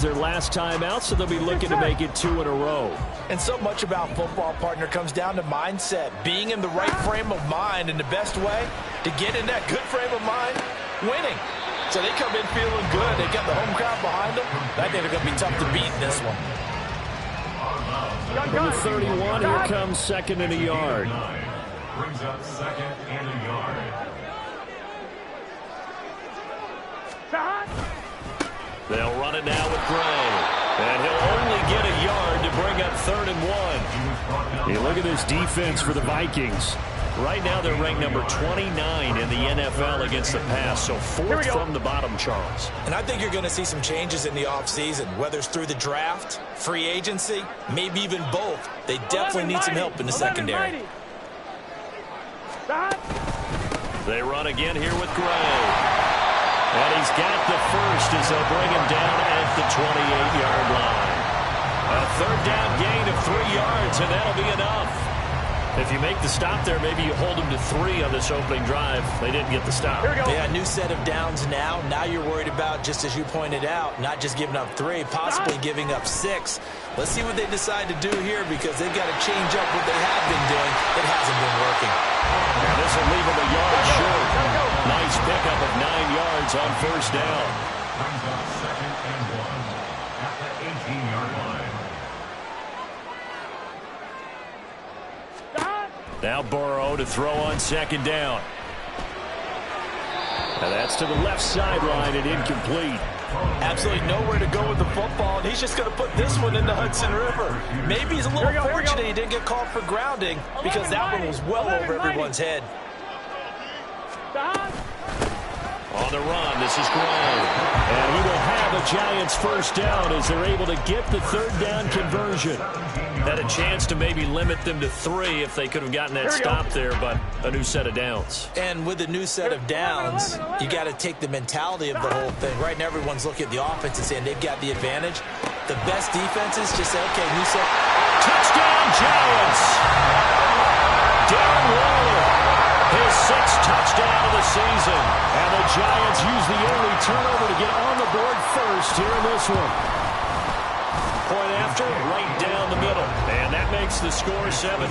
Their last time out, so they'll be looking to make it 2 in a row. And so much about football, partner, comes down to mindset. Being in the right frame of mind, and the best way to get in that good frame of mind, winning. So they come in feeling good. They got the home crowd behind them. I think they're going to be tough to beat in this one. Number 31, here comes second and a yard. Brings up second and a yard. They'll run it now with Gray. And he'll only get a yard to bring up 3rd and 1. Hey, look at this defense for the Vikings. Right now they're ranked number 29 in the NFL against the pass, so 4th from the bottom, Charles. And I think you're going to see some changes in the offseason, whether it's through the draft, free agency, maybe even both. They definitely need some help in the secondary. They run again here with Gray. And he's got the first as they'll bring him down at the 28-yard line. A 3rd down gain of 3 yards, and that'll be enough. If you make the stop there, maybe you hold them to 3 on this opening drive. They didn't get the stop. Yeah, new set of downs now. Now you're worried about, just as you pointed out, not just giving up 3, possibly giving up 6. Let's see what they decide to do here, because they've got to change up what they have been doing. It hasn't been working. Now this will leave him a yard short. Nice pickup of 9 yards on 1st down. Brings up second and 1 at the 18-yard line. Now Burrow to throw on 2nd down. And that's to the left sideline and incomplete. Absolutely nowhere to go with the football, and he's just going to put this one in the Hudson River. Maybe he's a little fortunate he didn't get called for grounding, because that one was well over everyone's head. On the run, this is Gray. And he will have a Giants 1st down as they're able to get the 3rd down conversion. Had a chance to maybe limit them to 3 if they could have gotten that stop there, but a new set of downs. And with a new set of downs, you got to take the mentality of the whole thing. Right now, everyone's looking at the offense and saying they've got the advantage. The best defenses just say, okay, new set. Touchdown, Giants! Darren Waller, his 6th touchdown of the season. And the Giants use the only turnover to get on the board first here in this one. Point after, right down the middle. And that makes the score 7-0.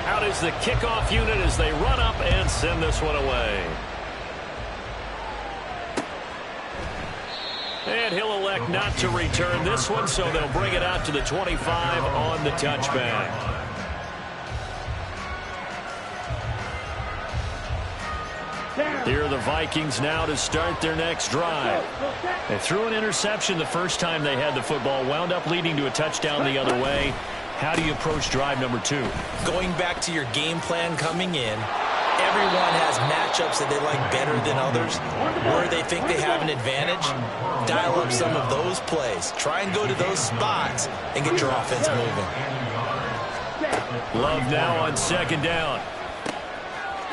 Out is the kickoff unit as they run up and send this one away. And he'll elect not to return this one, so they'll bring it out to the 25 on the touchback. Here are the Vikings now to start their next drive. They threw an interception the first time they had the football, wound up leading to a touchdown the other way. How do you approach drive number 2? Going back to your game plan coming in, everyone has matchups that they like better than others. Where they think they have an advantage, dial up some of those plays. Try and go to those spots and get your offense moving. Love now on 2nd down.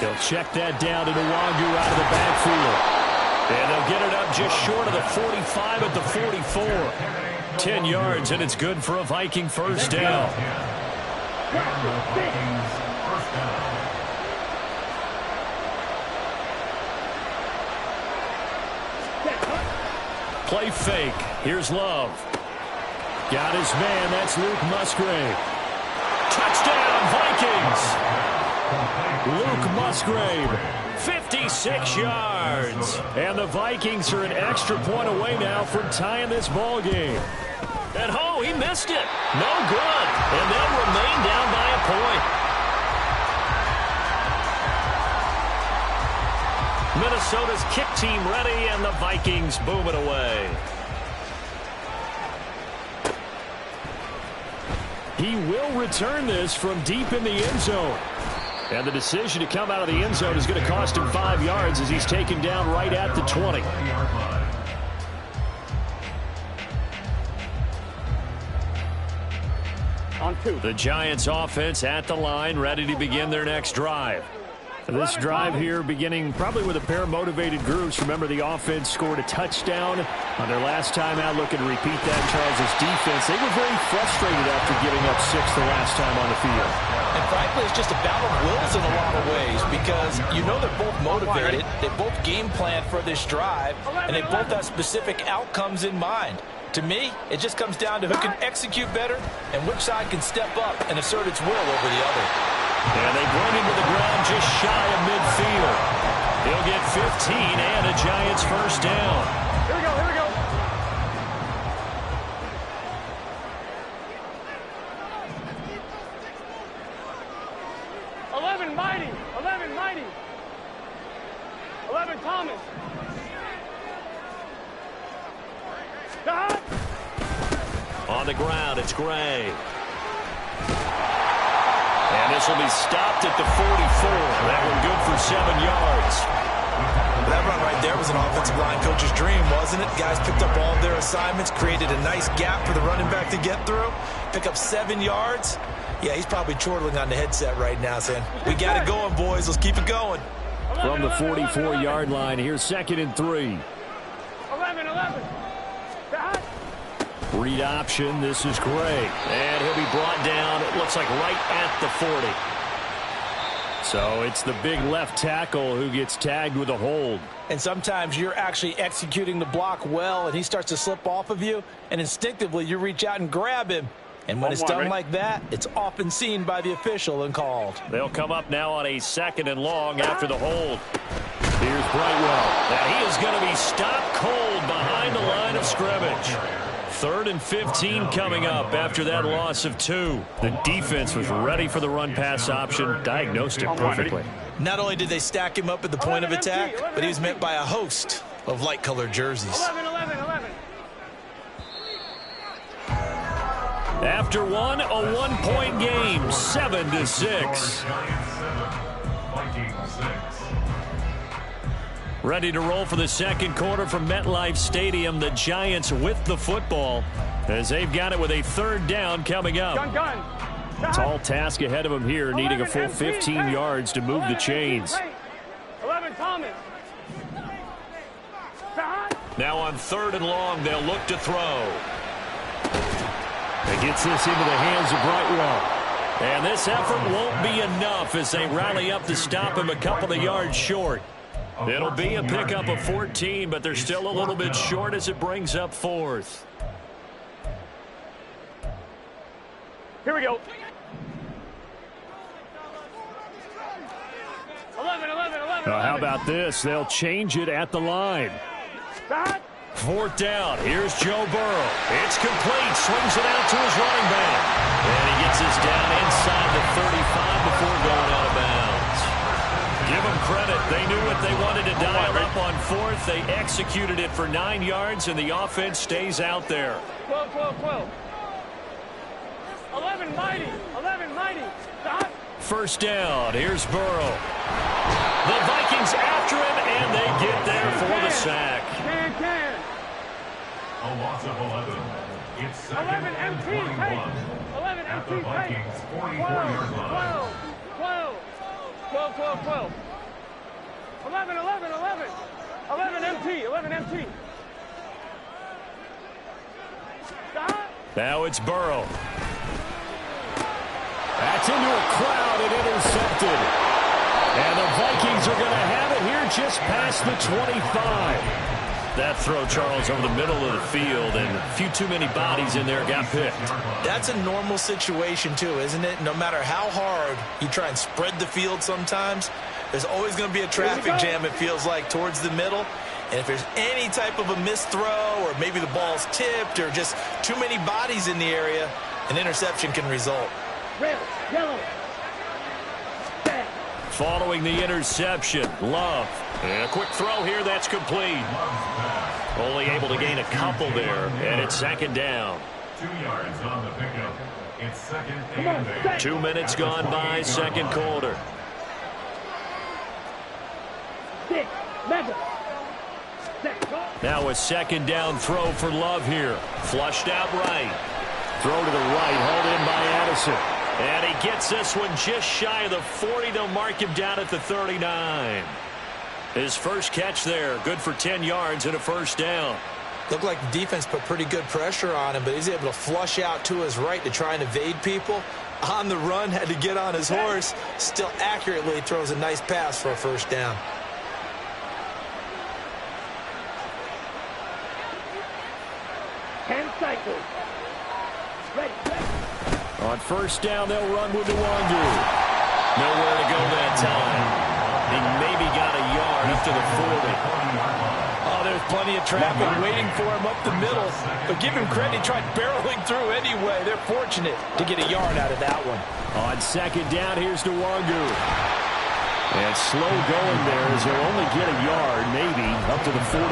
They'll check that down to Nwangu out of the backfield. And they'll get it up just short of the 45 at the 44. 10 yards, and it's good for a Viking 1st down. Play fake. Here's Love. Got his man. That's Luke Musgrave. Touchdown, Vikings! Luke Musgrave, 56 yards. And the Vikings are an extra point away now from tying this ball game. And he missed it. No good. And they'll remain down by a point. Minnesota's kick team ready, and the Vikings boom it away. He will return this from deep in the end zone. And the decision to come out of the end zone is going to cost him 5 yards as he's taken down right at the 20. The Giants offense at the line, ready to begin their next drive. This drive here beginning probably with a pair of motivated groups. Remember, the offense scored a touchdown on their last time out. Looking to repeat that. Charles' defense, they were very frustrated after giving up 6 the last time on the field. And frankly, it's just a battle of wills in a lot of ways because you know they're both motivated, they both game plan for this drive, and they both have specific outcomes in mind. To me, it just comes down to who can execute better and which side can step up and assert its will over the other. And they bring him to the ground just shy of midfield. He'll get 15 and a Giants first down. Here we go, here we go. Mighty. 11 Thomas. On the ground, it's Gray. And this will be stopped at the 44. That one good for 7 yards. That run right there was an offensive line coach's dream, wasn't it? Guys picked up all of their assignments, created a nice gap for the running back to get through, pick up 7 yards. Yeah, he's probably chortling on the headset right now saying, we got it going, boys. Let's keep it going. From the 44-yard line, here's 2nd and 3. 11. Read option. This is Gray. And he'll be brought down, it looks like right at the 40. So it's the big left tackle who gets tagged with a hold. And sometimes you're actually executing the block well, and he starts to slip off of you, and instinctively you reach out and grab him. And when it's done like that, it's often seen by the official and called. They'll come up now on a 2nd and long after the hold. Here's Brightwell. And he is going to be stopped cold behind the line of scrimmage. 3rd and 15 coming up after that loss of 2. The defense was ready for the run-pass option, diagnosed it perfectly. Not only did they stack him up at the point of attack, but he was met by a host of light-colored jerseys. 11. After one, a 1-point game, 7-6. Ready to roll for the second quarter from MetLife Stadium. The Giants with the football as they've got it with a 3rd down coming up. Gun. Tall task ahead of them here, needing a full 15 yards to move the chains. 11 Thomas. Now on 3rd and long, they'll look to throw. It gets this into the hands of Brightwell. And this effort won't be enough as they rally up to stop him a couple of yards short. It'll be a pickup of 14, but they're still a little bit short as it brings up 4th. Here we go. 11. How about this? They'll change it at the line. 4th down. Here's Joe Burrow. It's complete. Swings it out to his running back. And he gets this down inside the 35 before going out of bounds. Give them credit. They knew what they wanted to dial up on 4th. They executed it for 9 yards, and the offense stays out there. 12. 11 Mighty. 1st down. Here's Burrow. The Vikings after him, and they get there for the sack. Can. A loss of 11. It's 2nd 11 and MT 21. At the Vikings 44-yard line. 12. 11 MT. Now it's Burrow. That's into a crowd and intercepted. And the Vikings are going to have it here just past the 25. That throw, Charles, over the middle of the field, and a few too many bodies in there got picked. That's a normal situation, too, isn't it? No matter how hard you try and spread the field sometimes, there's always going to be a traffic jam, it feels like, towards the middle. And if there's any type of a missed throw or maybe the ball's tipped or just too many bodies in the area, an interception can result. Red, yellow. Following the interception, Love. And a quick throw here, that's complete. Only able to gain a couple there, and it's 2nd down. 2 yards on the pickup. It's 2nd and 8. 2 minutes gone by, 2nd quarter. Now a 2nd down throw for Love here. Flushed out right. Throw to the right, hauled in by Addison. And he gets this one just shy of the 40. They'll mark him down at the 39. His first catch there, good for 10 yards and a 1st down. Looked like the defense put pretty good pressure on him, but he's able to flush out to his right to try and evade people. On the run, had to get on his horse. Still accurately throws a nice pass for a first down. 10 cycles. Ready. On first down, they'll run with Nwangu. Nowhere to go that time. He maybe got a yard up to the 40. Oh, there's plenty of traffic waiting for him up the middle. But give him credit, he tried barreling through anyway. They're fortunate to get a yard out of that one. On second down, here's Nwangu. And slow going there as he'll only get a yard, maybe, up to the 41.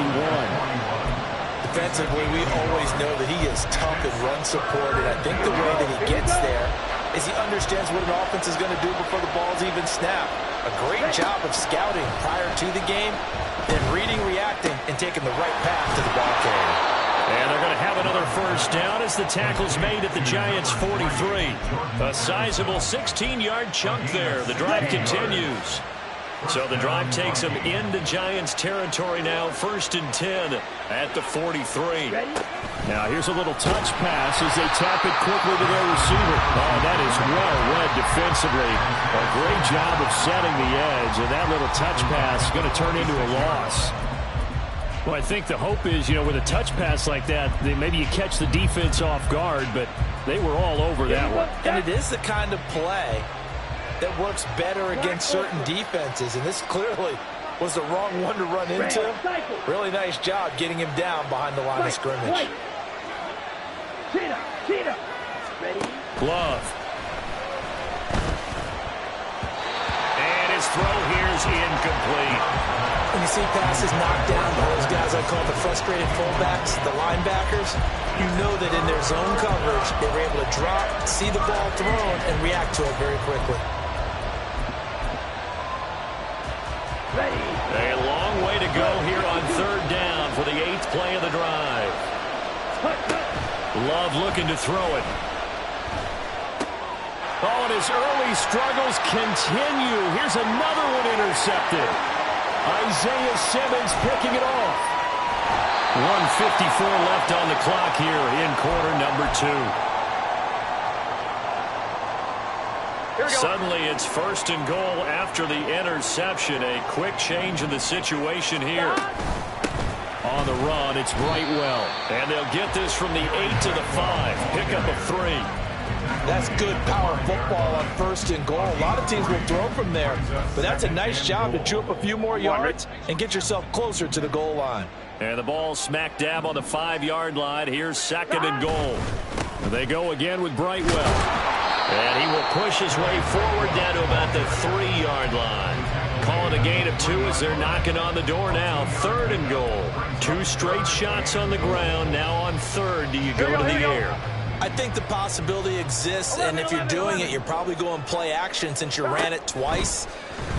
Defensively, we always know that he is tough and run support, and I think the way that he gets there is he understands what an offense is going to do before the ball's even snapped. A great job of scouting prior to the game, then reading, reacting, and taking the right path to the ball carrier. And they're going to have another first down as the tackle's made at the Giants' 43. A sizable 16-yard chunk there. The drive continues. So the drive takes them into Giants territory now, 1st and 10 at the 43. Now here's a little touch pass as they tap it quickly to their receiver. Oh, that is well read defensively. A great job of setting the edge, and that little touch pass is going to turn into a loss. Well, I think the hope is, with a touch pass like that, maybe you catch the defense off guard, but they were all over that one. And it is the kind of play that works better against certain defenses, and this clearly was the wrong one to run into. Really nice job getting him down behind the line of scrimmage. Cheetah. Ready. Love. And his throw here is incomplete. When you see passes knocked down by those guys I call the frustrated fullbacks, the linebackers, you know that in their zone coverage, they were able to drop, see the ball thrown, and react to it very quickly. Ready. A long way to go here on 3rd down for the 8th play of the drive. Love looking to throw it. Oh, and his early struggles continue. Here's another one intercepted. Isaiah Simmons picking it off. 1:54 left on the clock here in quarter number 2. Suddenly it's 1st and goal after the interception. A quick change in the situation here. On the run, it's Brightwell. And they'll get this from the 8 to the 5. Pick up of 3. That's good power football on 1st and goal. A lot of teams will throw from there, but that's a nice job to chew up a few more yards and get yourself closer to the goal line. And the ball smack dab on the 5-yard line. Here's 2nd and goal. They go again with Brightwell. And he will push his way forward down to about the 3-yard line. Call it a gain of 2 as they're knocking on the door now. 3rd and goal. 2 straight shots on the ground. Now on 3rd, do you go to the air? I think the possibility exists, and if you're doing it, you're probably going play action since you ran it twice.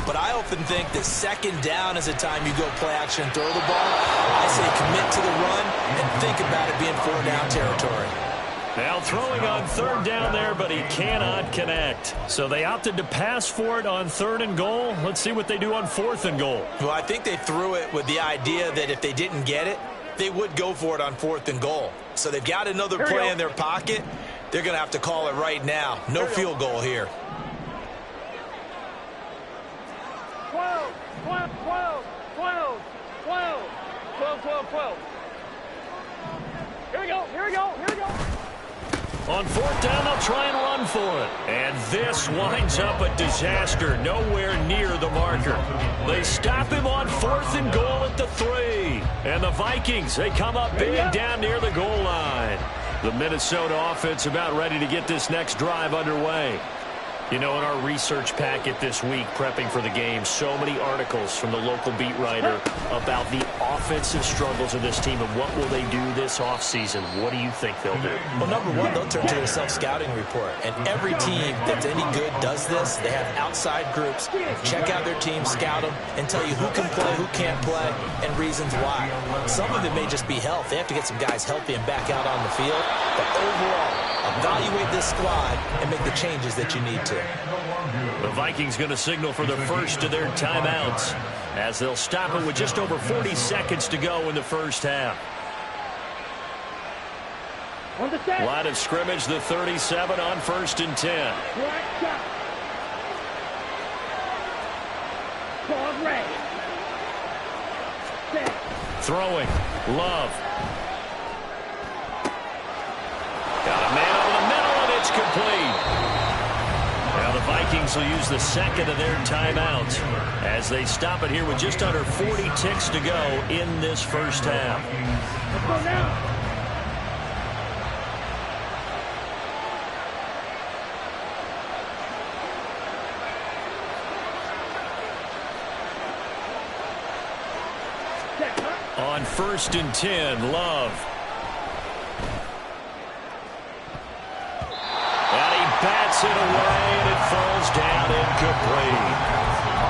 But I often think that 2nd down is the time you go play action and throw the ball. I say commit to the run and think about it being 4-down territory. Now throwing on 3rd down there, but he cannot connect. So they opted to pass for it on 3rd and goal. Let's see what they do on 4th and goal. Well, I think they threw it with the idea that if they didn't get it, they would go for it on 4th and goal. So they've got another play in their pocket. They're going to have to call it right now. No field goal here. 12. Here we go. On 4th down, they'll try and run for it. And this winds up a disaster, nowhere near the marker. They stop him on 4th and goal at the 3. And the Vikings, they come up big down near the goal line. The Minnesota offense about ready to get this next drive underway. In our research packet this week, prepping for the game, so many articles from the local beat writer about the offensive struggles of this team and what will they do this offseason. What do you think they'll do? Well, number one, they'll turn to their self-scouting report. And every team that's any good does this. They have outside groups. Check out their team, scout them, and tell you who can play, who can't play, and reasons why. Some of it may just be health. They have to get some guys healthy and back out on the field. But overall, evaluate this squad and make the changes that you need to. The Vikings going to signal for the first of their timeouts as they'll stop it with just over 40 seconds to go in the first half. On the set. Line of scrimmage, the 37 on 1st and 10. Black shot. Ball ready. Set. Throwing. Love. Got a man over the middle, and it's complete. Now the Vikings will use the second of their timeouts as they stop it here with just under 40 ticks to go in this first half. Let's go now. On 1st and 10, Love. And he bats it away, and it falls down incomplete.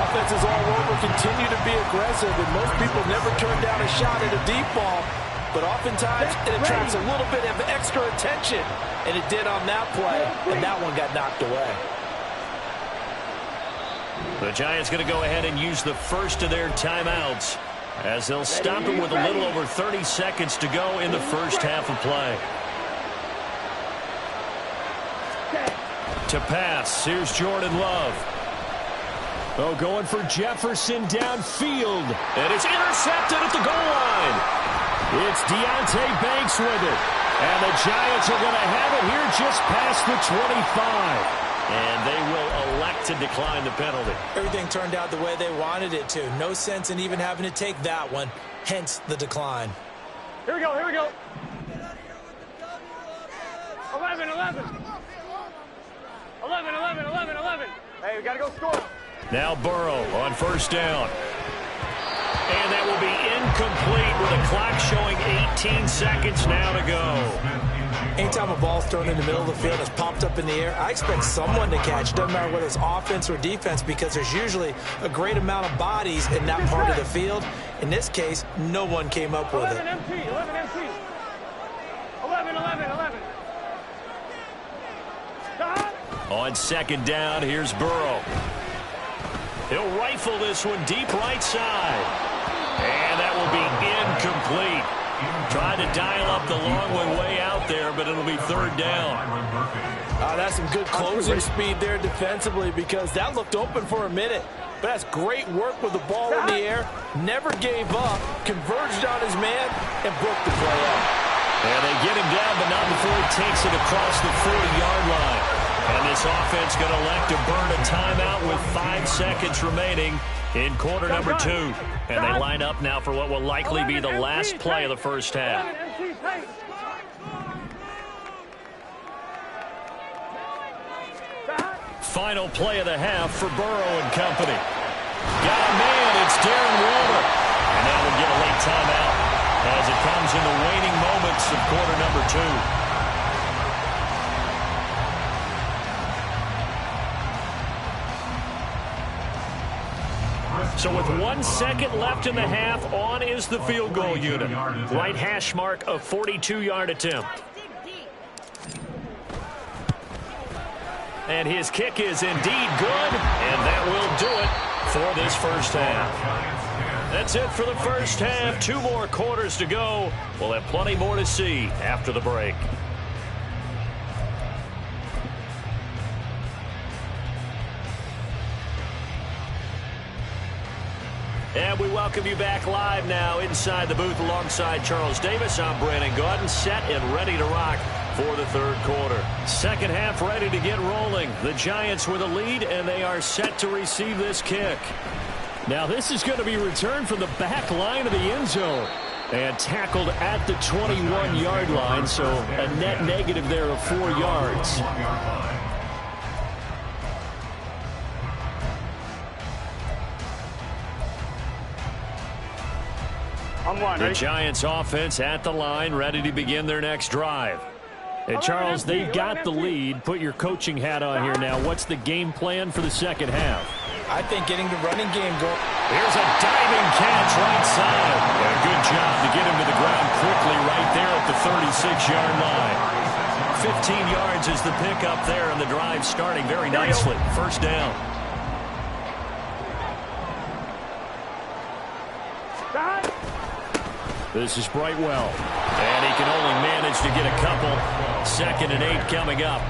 Offenses all over continue to be aggressive, and most people never turn down a shot at a deep ball. But oftentimes, it attracts a little bit of extra attention, and it did on that play, and that one got knocked away. The Giants going to go ahead and use the first of their timeouts as they'll stop it with a little over 30 seconds to go in the first half of play. To pass, here's Jordan Love. Oh, going for Jefferson downfield. And it's intercepted at the goal line. It's Deonte Banks with it. And the Giants are going to have it here just past the 25. And they will elect to decline the penalty. Everything turned out the way they wanted it to. No sense in even having to take that one, hence the decline. Here we go, here we go. 11, 11. 11, 11, 11, 11. Hey, we got to go score. Now Burrow on 1st down. And that will be incomplete with the clock showing 18 seconds now to go. Anytime a ball's thrown in the middle of the field and it's popped up in the air, I expect someone to catch. Doesn't matter whether it's offense or defense, because there's usually a great amount of bodies in that part of the field. In this case, no one came up with it. 11 MT, 11 MT. 11, 11, 11. Stop. On 2nd down, here's Burrow. He'll rifle this one deep right side. And that will be incomplete. Tried to dial up the long way out there, but it'll be 3rd down. That's some good closing speed there defensively, because that looked open for a minute. But that's great work with the ball in the air. Never gave up, converged on his man, and broke the play up. And they get him down, but not before he takes it across the 40-yard line. And this offense going to elect to burn a timeout with 5 seconds remaining in quarter number 2. And they line up now for what will likely be the last play of the first half. Final play of the half for Burrow and company. Got a man, it's Darren Waller. And now we'll get a late timeout as it comes in the waning moments of quarter number 2. So with 1 second left in the half, on is the field goal unit. Right hash mark, a 42-yard attempt. And his kick is indeed good, and that will do it for this first half. That's it for the first half. 2 more quarters to go. We'll have plenty more to see after the break. And we welcome you back live now inside the booth alongside Charles Davis. I'm Brandon Gaudin, set and ready to rock for the 3rd quarter. Second half ready to get rolling. The Giants with a lead, and they are set to receive this kick. Now this is going to be returned from the back line of the end zone and tackled at the 21-yard line, so a net negative there of 4 yards. The Giants offense at the line, ready to begin their next drive. And Charles, they've got the lead. Put your coaching hat on here now. What's the game plan for the second half? I think getting the running game going. Here's a diving catch right side. And a good job to get him to the ground quickly right there at the 36-yard line. 15 yards is the pickup there, and the drive starting very nicely. First down. This is Brightwell. And he can only manage to get a couple. 2nd and 8 coming up.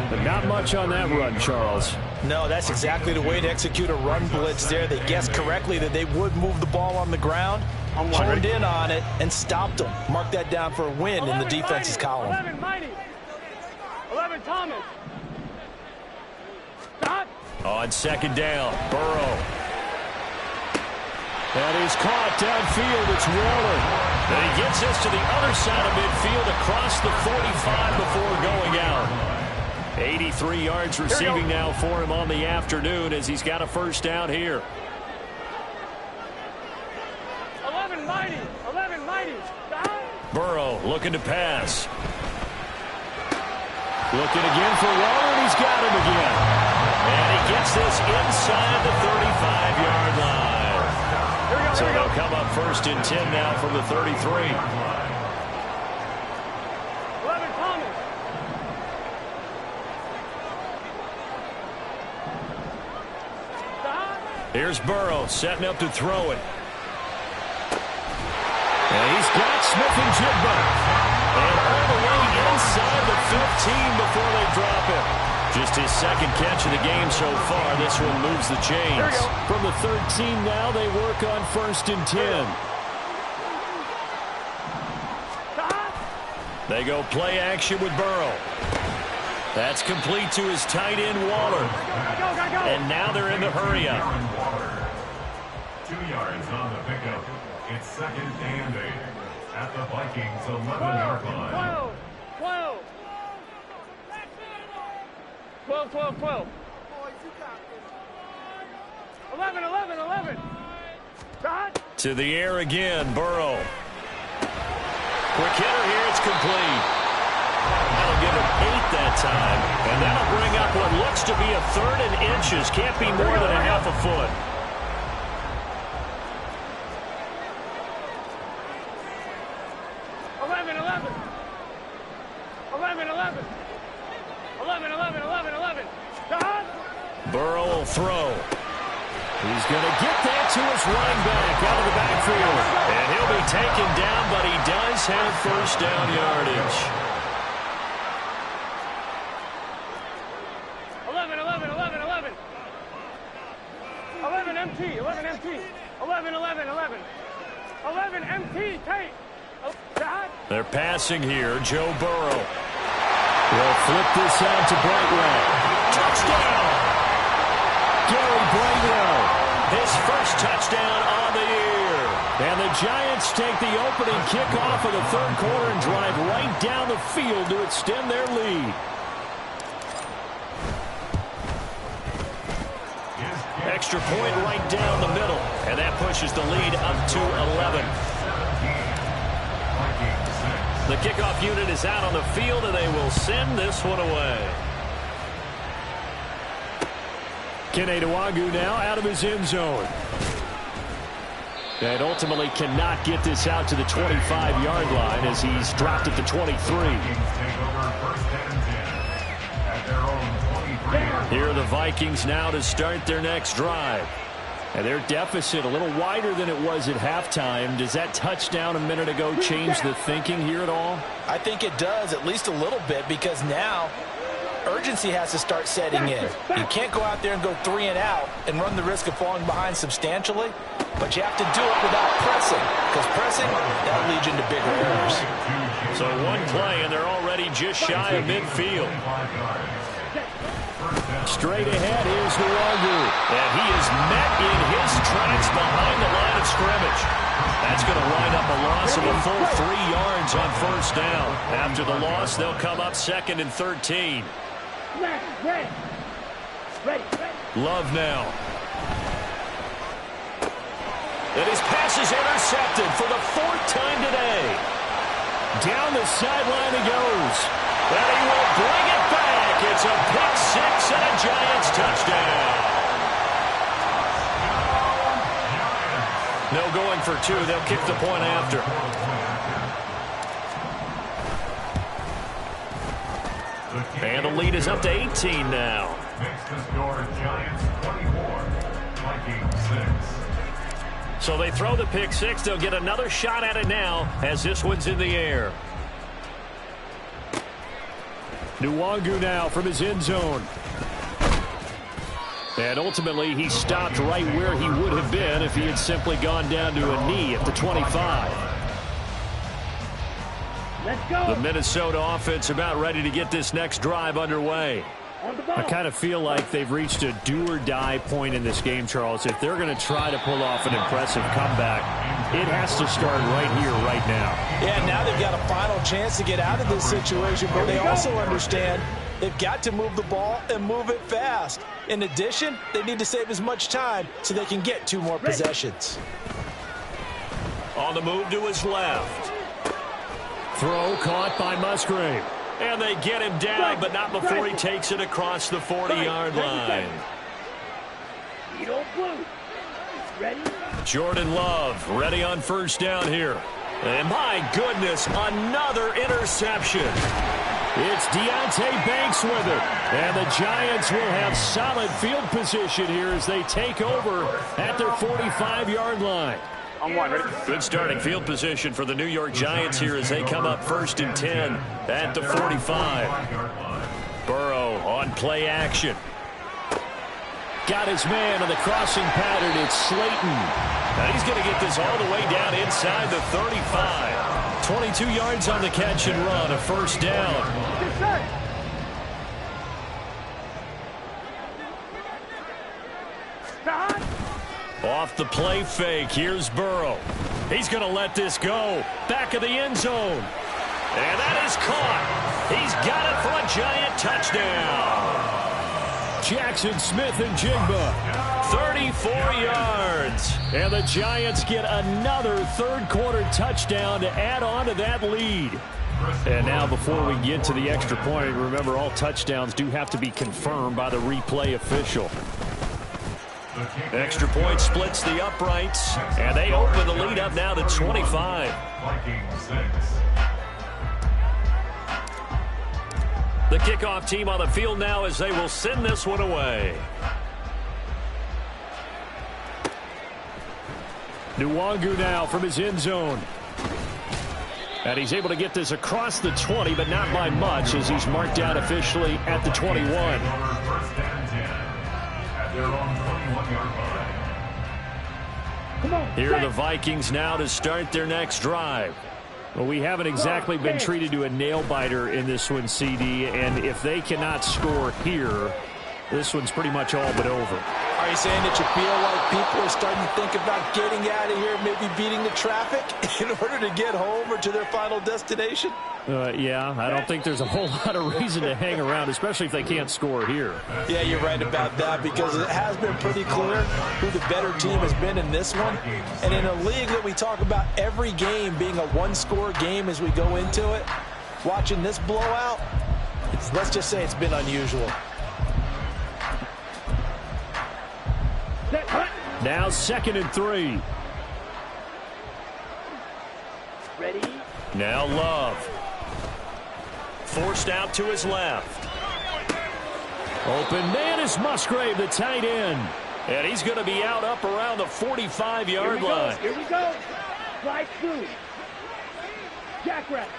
But not much on that run, Charles. No, that's exactly the way to execute a run blitz there. They guessed correctly that they would move the ball on the ground, honed in on it, and stopped them. Mark that down for a win in the defense's column. 11, Mighty. 11, Thomas. Stop. On 2nd down, Burrow. That is caught downfield. It's Waller. And he gets us to the other side of midfield across the 45 before going out. 83 yards receiving now for him on the afternoon as he's got a first down here. 11, Mighty. 11, Mighty. Stop. Burrow looking to pass. Looking again for Waller, and he's got him again. And he gets this inside the 35-yard line. So they'll come up 1st and 10 now from the 33. 11, Thomas. Stop. Here's Burrow setting up to throw it. And he's got Smith-Njigba. And all the way inside the 15 before they drop him. Just his 2nd catch of the game so far. This one moves the chains. From the 13 now, they work on 1st and 10. Stop. They go play action with Burrow. That's complete to his tight end, Waller. Go. And now they're in the hurry up. 2 yards on the pickup. It's 2nd and 8 at the Vikings' 11-yard line. 12. 12. 11. Stop. To the air again, Burrow. Quick hitter here, it's complete. That'll give him 8 that time. And that'll bring up what looks to be a 3rd and inches. Can't be more than a half a foot. 11. Stop. Burrow will throw. He's going to get that to his running back out of the backfield. And he'll be taken down, but he does have first down yardage. 11 MT. 11 MT. Take. Stop. They're passing here. Joe Burrow. They'll flip this out to Brightwell. Touchdown! Gary Brightwell. His first touchdown on the year. And the Giants take the opening kickoff of the 3rd quarter and drive right down the field to extend their lead. Extra point right down the middle. And that pushes the lead up to 11. The kickoff unit is out on the field, and they will send this one away. Kene Nwangwu now out of his end zone. And ultimately cannot get this out to the 25-yard line as he's dropped at the 23. Here are the Vikings now to start their next drive. And their deficit a little wider than it was at halftime. Does that touchdown a minute ago change the thinking here at all? I think it does, at least a little bit, because now urgency has to start setting in. You can't go out there and go 3 and out and run the risk of falling behind substantially, but you have to do it without pressing, because pressing, that'll lead you into bigger errors. So one play, and they're already just shy of midfield. Straight ahead, here's Nwangwu. And he is met in his tracks behind the line of scrimmage. That's going to wind up a loss of a full 3 yards on first down. After the loss, they'll come up 2nd and 13. Ready. Love now. And his pass is intercepted for the 4th time today. Down the sideline he goes. And he will bring it back. It's a pick 6 and a Giants touchdown. No going for 2. They'll kick the point after. And the lead is up to 18 now. Next to score, Giants 24, Vikings 6. So they throw the pick 6. They'll get another shot at it now as this one's in the air. Nwangu now from his end zone. And ultimately, he stopped right where he would have been if he had simply gone down to a knee at the 25. Let's go. The Minnesota offense about ready to get this next drive underway. I kind of feel like they've reached a do-or-die point in this game, Charles. If they're going to try to pull off an impressive comeback, it has to start right here, right now. Yeah, now they've got a final chance to get out of this situation, but they also understand they've got to move the ball and move it fast. In addition, they need to save as much time so they can get 2 more possessions. On the move to his left. Throw caught by Musgrave. And they get him down, but not before he takes it across the 40-yard line. Ready? Jordan Love ready on first down here. And my goodness, another interception. It's Deonte Banks with it. And the Giants will have solid field position here as they take over at their 45-yard line. On one, ready? Good starting field position for the New York Giants here as they come up 1st and 10 at the 45. Burrow on play action. Got his man in the crossing pattern. It's Slayton. And he's going to get this all the way down inside the 35. 22 yards on the catch and run, a first down. Off the play fake, here's Burrow. He's going to let this go. Back of the end zone. And that is caught. He's got it for a Giant touchdown. Jackson Smith and Jigba, 34 yards. And the Giants get another third-quarter touchdown to add on to that lead. And now before we get to the extra point, remember all touchdowns do have to be confirmed by the replay official. Extra point splits the uprights, and they open the lead up now to 25. The kickoff team on the field now as they will send this one away. Nwangu now from his end zone. And he's able to get this across the 20, but not by much as he's marked out officially at the 21. Here are the Vikings now to start their next drive. Well, we haven't exactly been treated to a nail-biter in this one, CD, and if they cannot score here, this one's pretty much all but over. Are you saying that you feel like people are starting to think about getting out of here, maybe beating the traffic in order to get home or to their final destination? Yeah, I don't think there's a whole lot of reason to hang around, especially if they can't score here. Yeah, you're right about that because it has been pretty clear who the better team has been in this one. And in a league that we talk about every game being a one-score game as we go into it, watching this blowout, let's just say it's been unusual. Now 2nd and 3. Ready? Now Love. Forced out to his left. Open man is Musgrave, the tight end. And he's going to be out up around the 45-yard line. Here we go. Slide through. Jackrabbit.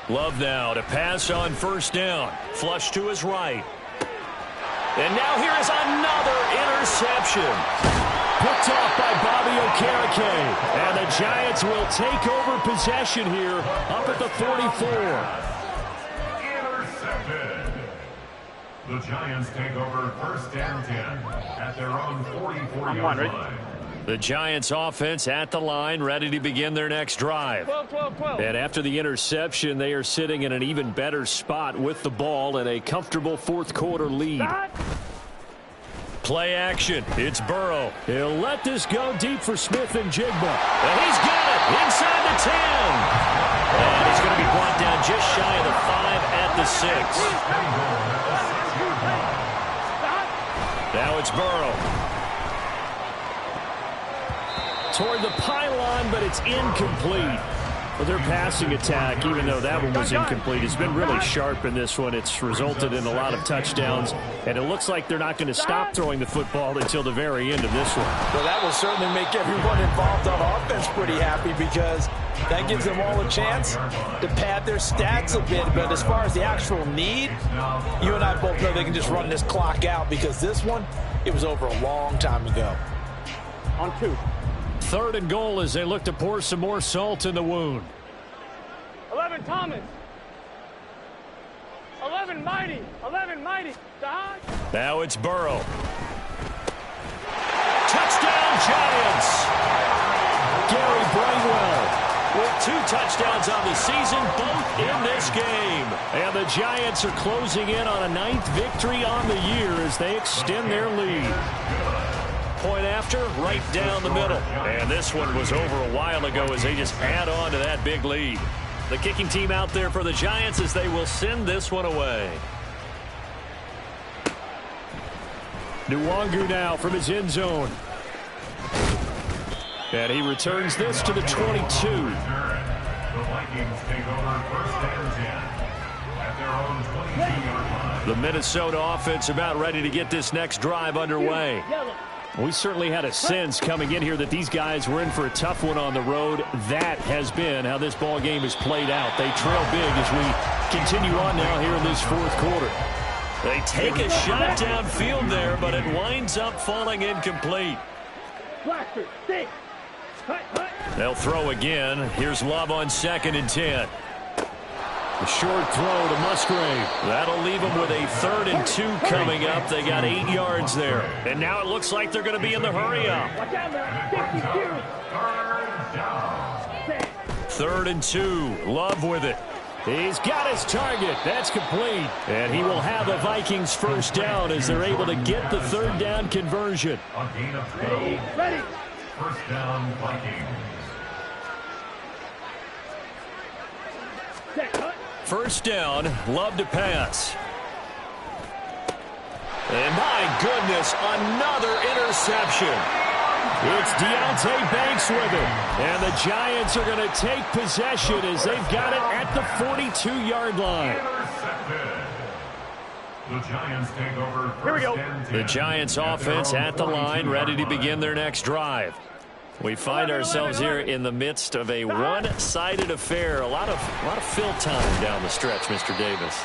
Love now to pass on first down. Flush to his right. And now here is another interception. Picked off by Bobby Okereke. And the Giants will take over possession here up at the 44. Intercepted. The Giants take over 1st and 10 at their own 44-yard line. The Giants offense at the line, ready to begin their next drive. 12. And after the interception, they are sitting in an even better spot with the ball and a comfortable 4th-quarter lead. Play action. It's Burrow. He'll let this go deep for Smith and Jigba. And he's got it inside the 10. And he's going to be brought down just shy of the 5 at the 6. Now it's Burrow. Toward the pylon, but it's incomplete. Well, their passing attack, even though that one was incomplete, has been really sharp in this one. It's resulted in a lot of touchdowns And it looks like they're not going to stop throwing the football until the very end of this one. Well, that will certainly make everyone involved on offense pretty happy because that gives them all a chance to pad their stats a bit. But as far as the actual need, you and I both know they can just run this clock out because this one, it was over a long time ago. On 2. 3rd and goal as they look to pour some more salt in the wound. 11 Thomas. 11 Mighty. 11 Mighty. Dodge. Now it's Burrow. Touchdown Giants. Gary Brightwell with 2 touchdowns on the season, both in this game. And the Giants are closing in on a 9th victory on the year as they extend their lead. Point after, right down the middle. And this one was over a while ago as they just add on to that big lead. The kicking team out there for the Giants as they will send this one away. Nwangu now from his end zone. And he returns this to the 22. The Vikings take over 1st and 10 at their own 22-yard line. The Minnesota offense about ready to get this next drive underway. We certainly had a sense coming in here that these guys were in for a tough one on the road. That has been how this ball game is played out. They trail big as we continue on now here in this 4th quarter. They take a shot downfield there, but it winds up falling incomplete. They'll throw again. Here's Love on 2nd and 10. A short throw to Musgrave. That'll leave them with a 3rd and 2 coming up. They got 8 yards there. And now it looks like they're going to be in the hurry-up. 3rd and 2. Love with it. He's got his target. That's complete. And he will have the Vikings 1st down as they're able to get the 3rd down conversion. A gain of 12. Ready. 1st down, Vikings. 1st down, Love to pass. And my goodness, another interception. It's Deontay Banks with it. And the Giants are going to take possession as they've got it at the 42-yard line. Intercepted. The Giants take over 1st and 10. The Giants offense at the line, ready to begin their next drive. We find ourselves here in the midst of a one-sided affair. A lot of fill time down the stretch, Mr. Davis.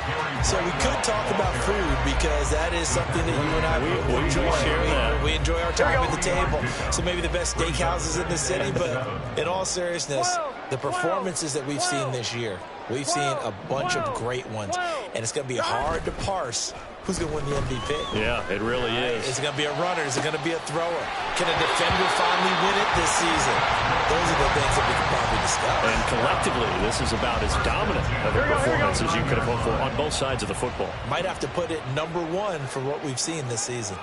So we could talk about food because that is something that you and I we enjoy. share that. We enjoy our time at the table. So maybe the best steakhouses in the city, but in all seriousness, the performances that we've seen this year, we've seen a bunch of great ones, and it's going to be hard to parse who's going to win the MVP. Yeah, it really is. Is it going to be a runner? Is it going to be a thrower? Can a defender finally win it this season? Those are the things that we can probably discuss. And collectively, this is about as dominant of a performance as you could have hoped for on both sides of the football. Might have to put it number 1 for what we've seen this season.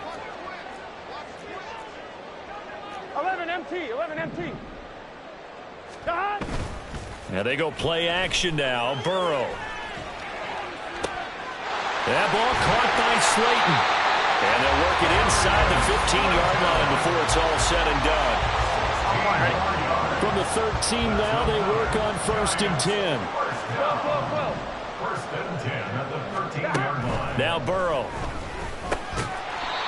11 MT. 11 MT. Dodge. Now they go play action now. Burrow. That ball caught by Slayton. And they'll work it inside the 15-yard line before it's all said and done. From the 13 now, they work on 1st and 10. 1st and 10 at the 13-yard line. Now Burrow.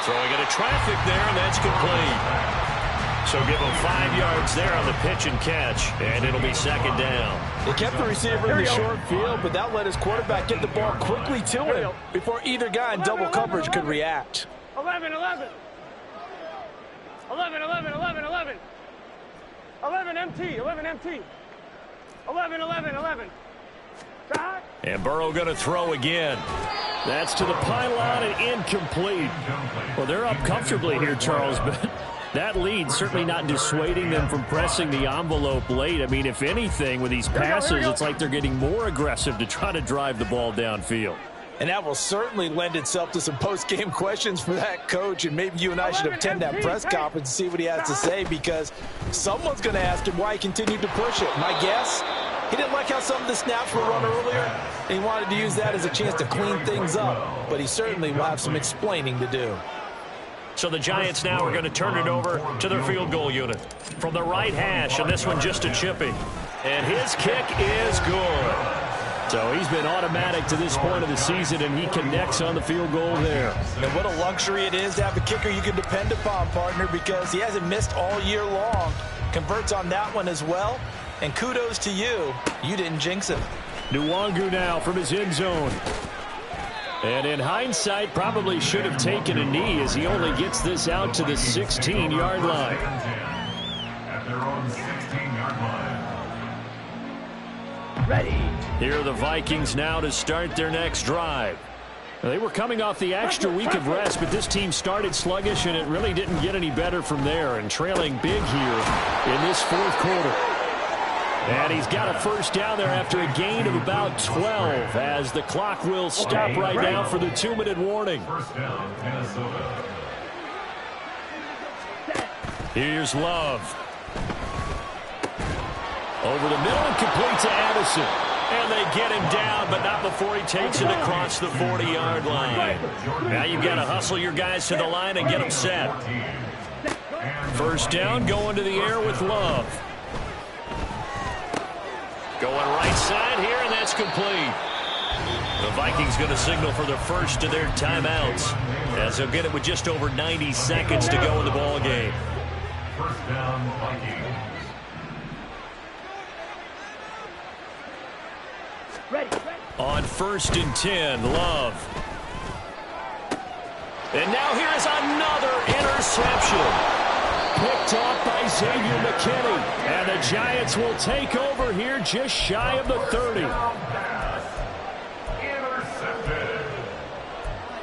Throwing into traffic there, and that's complete. So give him 5 yards there on the pitch and catch, and it'll be 2nd down. They kept the receiver in the short field, but that let his quarterback get the ball quickly to him before either guy in double coverage could react. 11, 11. 11, 11, 11, 11. 11 MT, 11 MT. 11, 11, 11. Dodge. And Burrow going to throw again. That's to the pylon and incomplete. Well, they're up comfortably here, Charles, but that lead certainly not dissuading them from pressing the envelope late. I mean, if anything, with these passes, it's like they're getting more aggressive to try to drive the ball downfield. And that will certainly lend itself to some post-game questions for that coach, and maybe you and I should attend that press conference and see what he has to say, because someone's going to ask him why he continued to push it. My guess, he didn't like how some of the snaps were run earlier, and he wanted to use that as a chance to clean things up, but he certainly will have some explaining to do. So the Giants now are going to turn it over to their field goal unit. From the right hash, and this one just a chippy. And his kick is good. So he's been automatic to this point of the season, and he connects on the field goal there. And what a luxury it is to have a kicker you can depend upon, partner, because he hasn't missed all year long. Converts on that one as well. And kudos to you. You didn't jinx him. Nwangu now from his end zone. And in hindsight, probably should have taken a knee as he only gets this out to the 16-yard line. At their own 16-yard line. Ready. Here are the Vikings now to start their next drive. They were coming off the extra week of rest, but this team started sluggish, and it really didn't get any better from there, and trailing big here in this fourth quarter. And he's got a first down there after a gain of about 12 as the clock will stop right now for the 2-minute warning. First down, Minnesota. Here's Love. Over the middle and complete to Addison. And they get him down, but not before he takes it across the 40-yard line. Now you've got to hustle your guys to the line and get them set. First down, going to the air with Love. Going right side here, and that's complete. The Vikings going to signal for the first of their timeouts, as they'll get it with just over 90 seconds to go in the ball game. First down, Vikings. Ready. On 1st and 10, Love. And now here is another interception. Picked off by Xavier McKinney. And the Giants will take over here just shy of the 30. Intercepted.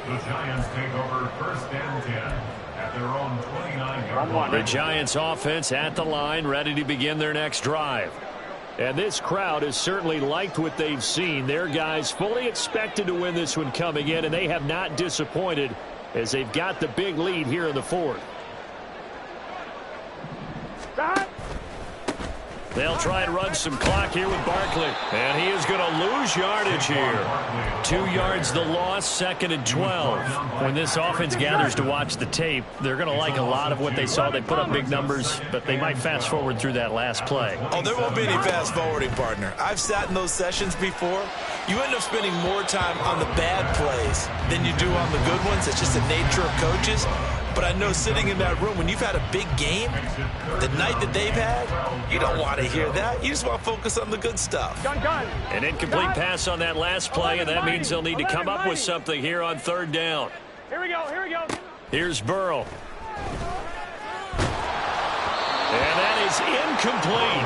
The Giants take over first and 10 at their own 29-yard line. The Giants offense at the line, ready to begin their next drive. And this crowd has certainly liked what they've seen. Their guys fully expected to win this one coming in, and they have not disappointed as they've got the big lead here in the fourth. They'll try and run some clock here with Barkley. And he is going to lose yardage here. 2 yards the loss, 2nd and 12. When this offense gathers to watch the tape, they're going to like a lot of what they saw. They put up big numbers, but they might fast forward through that last play. Oh, there won't be any fast forwarding, partner. I've sat in those sessions before. You end up spending more time on the bad plays than you do on the good ones. It's just the nature of coaches. But I know sitting in that room, when you've had a big game, the night that they've had, you don't want to hear that. You just want to focus on the good stuff. Gun. An incomplete pass on that last play, and that means they'll need to come up with something here on 3rd down. Here we go. Here's Burrow. And that is incomplete.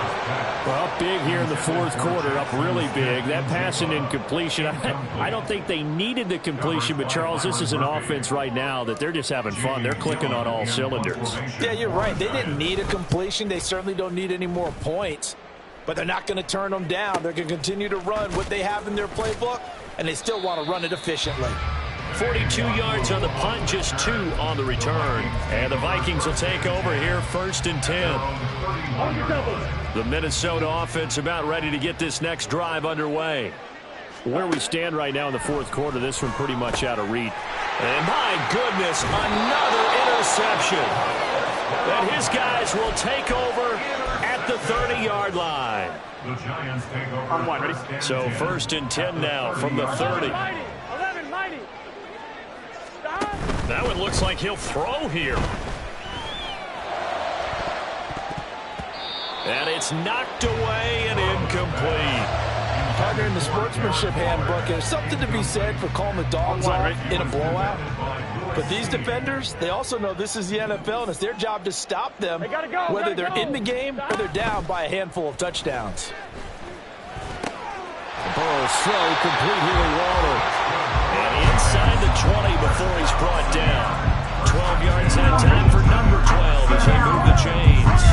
Well, up big here in the fourth quarter, up really big. That pass and incompletion, I don't think they needed the completion, but, Charles, this is an offense right now that they're just having fun. They're clicking on all cylinders. Yeah, you're right. They didn't need a completion. They certainly don't need any more points, but they're not going to turn them down. They're going to continue to run what they have in their playbook, and they still want to run it efficiently. 42 yards on the punt, just 2 on the return. And the Vikings will take over here, 1st and 10. The Minnesota offense about ready to get this next drive underway. Where we stand right now in the fourth quarter, this one pretty much out of reach. And my goodness, another interception. And his guys will take over at the 30-yard line. The Giants take over. On one, ready? So 1st and 10 now from the 30. 11, mighty. That one looks like he'll throw here. And it's knocked away and incomplete. Partner, in the sportsmanship handbook, there's something to be said for calling the dogs off in a blowout. But these defenders, they also know this is the NFL, and it's their job to stop them, whether they're in the game or they're down by a handful of touchdowns. Burrow's throw complete here to Waller. And inside the 20 before he's brought down. 12 yards that time for number 12 as they move the chains.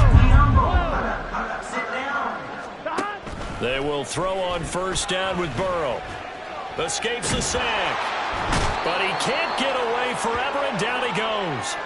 They will throw on 1st down with Burrow. Escapes the sack. But he can't get away forever, and down he goes.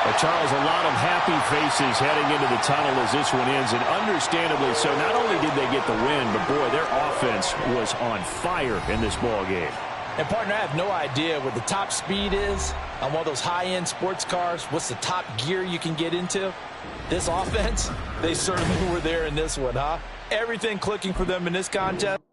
Well, Charles, a lot of happy faces heading into the tunnel as this one ends, and understandably so. Not only did they get the win, but, boy, their offense was on fire in this ball game. And, partner, I have no idea what the top speed is on one of those high-end sports cars. What's the top gear you can get into? This offense, they certainly were there in this one, huh? Everything clicking for them in this contest.